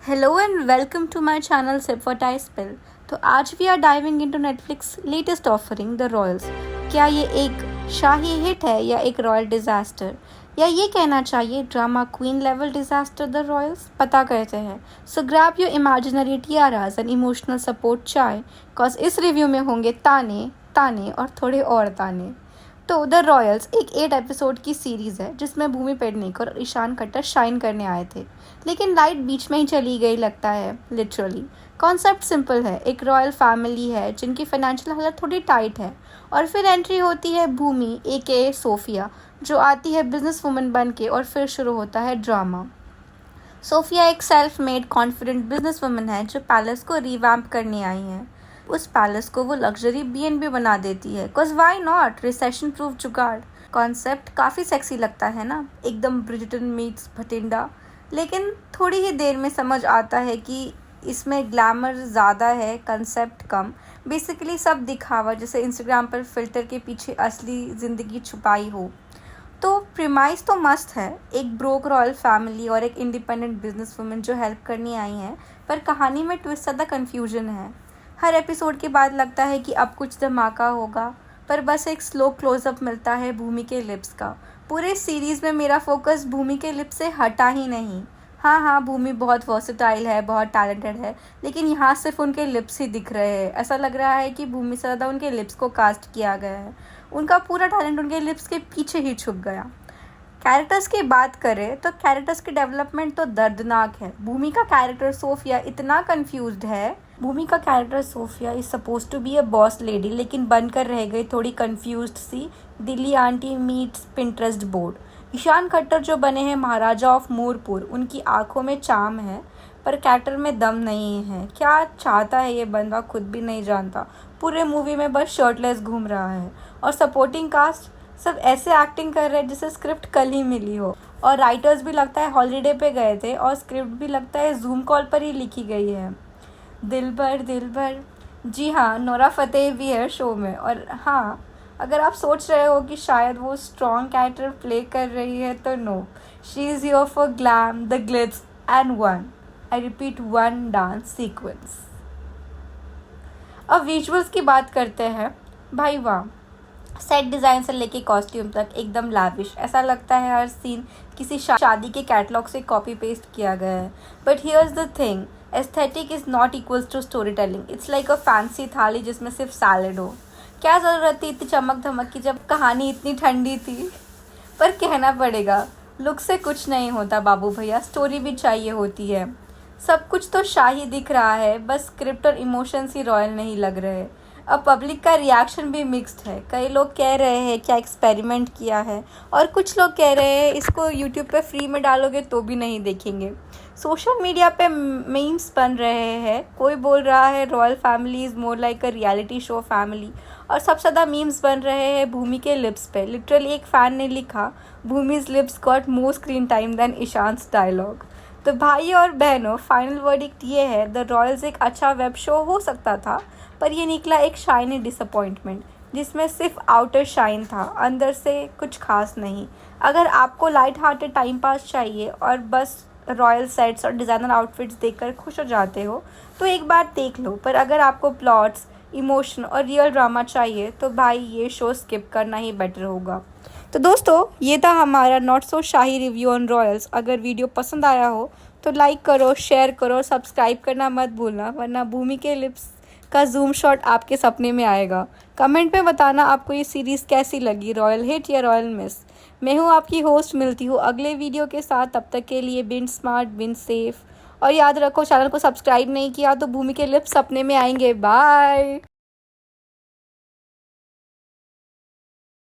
Hello and welcome to my channel Sip What I Spill। तो आज we are diving into Netflix latest offering the Royals. क्या ये एक शाही hit है या एक रॉयल डिजास्टर, या ये कहना चाहिए drama queen level disaster the Royals? पता करते हैं। So grab your imaginary tiaras and emotional support chai, cause इस रिव्यू में होंगे ताने ताने और थोड़े और ताने। तो द रॉयल्स एक 8 एपिसोड की सीरीज़ है जिसमें भूमि पेडनेकर और ईशान खट्टर शाइन करने आए थे, लेकिन लाइट बीच में ही चली गई लगता है, लिटरली। कॉन्सेप्ट सिंपल है, एक रॉयल फैमिली है जिनकी फाइनेंशियल हालत थोड़ी टाइट है, और फिर एंट्री होती है भूमि ए सोफिया, जो आती है बिजनेस वुमन बन के, और फिर शुरू होता है ड्रामा। सोफिया एक self made confident business woman है जो पैलेस को रिवैम्प करने आई है। उस पैलेस को वो लग्जरी B&B बना देती है, cause why not, recession proof जुगाड़। कॉन्सेप्ट काफ़ी सेक्सी लगता है ना, एकदम ब्रिजटन मीट्स भटिंडा। लेकिन थोड़ी ही देर में समझ आता है कि इसमें ग्लैमर ज़्यादा है, कंसेप्ट कम। बेसिकली सब दिखावा, जैसे इंस्टाग्राम पर फिल्टर के पीछे असली ज़िंदगी छुपाई हो। तो प्रीमाइस तो मस्त है, एक ब्रोक रॉयल फैमिली और एक इंडिपेंडेंट बिजनेस वुमन जो हेल्प करने आई हैं, पर कहानी में ट्विस्ट ज़्यादा कन्फ्यूजन है। हर एपिसोड के बाद लगता है कि अब कुछ धमाका होगा, पर बस एक स्लो क्लोजअप मिलता है भूमि के लिप्स का। पूरे सीरीज़ में मेरा फोकस भूमि के लिप्स से हटा ही नहीं। हाँ, भूमि बहुत वर्सेटाइल है, बहुत टैलेंटेड है, लेकिन यहाँ सिर्फ उनके लिप्स ही दिख रहे हैं। ऐसा लग रहा है कि भूमि से ज़्यादा उनके लिप्स को कास्ट किया गया है। उनका पूरा टैलेंट उनके लिप्स के पीछे ही छुप गया। कैरेक्टर्स की बात करें तो कैरेक्टर्स की डेवलपमेंट तो दर्दनाक है। भूमि का कैरेक्टर सोफिया इतना कंफ्यूज्ड है। भूमि का character Sophia is suppose to be a boss lady, लेकिन बनकर रह गई थोड़ी कंफ्यूज्ड सी Delhi aunty meets Pinterest board. Ishaan Khatter जो बने हैं महाराजा ऑफ मोरपुर, उनकी आंखों में चाम है पर कैरेक्टर में दम नहीं है। क्या चाहता है ये बंदा खुद भी नहीं जानता। पूरे मूवी में बस शर्टलेस घूम रहा है, और सपोर्टिंग कास्ट सब ऐसे एक्टिंग कर रहे हैं जैसे स्क्रिप्ट कल ही मिली हो, और राइटर्स भी लगता है हॉलीडे पे गए थे, और स्क्रिप्ट भी लगता है जूम कॉल पर ही लिखी गई है। दिलबर, जी हाँ, नोरा फतेही भी है शो में। और हाँ, अगर आप सोच रहे हो कि शायद वो स्ट्रॉन्ग कैरेक्टर प्ले कर रही है, तो no, she is here for glam, the glitz and one dance sequence. अब विजुअल्स की बात करते हैं। भाई वाह, सेट डिज़ाइन से लेके कॉस्ट्यूम तक एकदम लाविश। ऐसा लगता है हर सीन किसी शादी के कैटलॉग से कॉपी पेस्ट किया गया है। But here's the thing, aesthetic is not equals to storytelling. It's like a fancy thali जिसमें सिर्फ सैलड हो। क्या ज़रूरत थी इतनी चमक धमक की जब कहानी इतनी ठंडी थी? पर कहना पड़ेगा, लुक से कुछ नहीं होता बाबू भैया, स्टोरी भी चाहिए होती है। सब कुछ तो शाही दिख रहा है, बस स्क्रिप्ट और इमोशंस ही रॉयल नहीं लग रहे। अब पब्लिक का रिएक्शन भी मिक्स्ड है। कई लोग कह रहे हैं क्या एक्सपेरिमेंट किया है, और कुछ लोग कह रहे हैं इसको यूट्यूब पे फ्री में डालोगे तो भी नहीं देखेंगे। सोशल मीडिया पे मीम्स बन रहे हैं। कोई बोल रहा है royal family is more like a reality show family, और सबसे ज़्यादा मीम्स बन रहे हैं भूमि के लिप्स पे। लिटरली एक फ़ैन ने लिखा, Bhumi's lips got more screen time than Ishaan's dialogue. तो भाई और बहनों, फाइनल वर्डिक्ट ये है, द रॉयल्स एक अच्छा वेब शो हो सकता था, पर ये निकला एक शाइनी डिसअपॉइंटमेंट, जिसमें सिर्फ आउटर शाइन था, अंदर से कुछ खास नहीं। अगर आपको लाइट हार्टेड टाइम पास चाहिए और बस रॉयल सेट्स और डिज़ाइनर आउटफिट्स देखकर खुश हो जाते हो, तो एक बार देख लो। पर अगर आपको प्लॉट्स, इमोशन और रियल ड्रामा चाहिए, तो भाई ये शो स्किप करना ही बेटर होगा। तो दोस्तों, ये था हमारा not so shahi review on Royals. अगर वीडियो पसंद आया हो तो लाइक करो, शेयर करो और सब्सक्राइब करना मत भूलना, वरना भूमि के लिप्स का जूम शॉट आपके सपने में आएगा। कमेंट में बताना आपको ये सीरीज़ कैसी लगी, रॉयल हिट या रॉयल मिस। मैं हूँ आपकी होस्ट, मिलती हूँ अगले वीडियो के साथ। तब तक के लिए बिन स्मार्ट बिन सेफ, और याद रखो, चैनल को सब्सक्राइब नहीं किया तो भूमि के लिप्स सपने में आएंगे। बाय।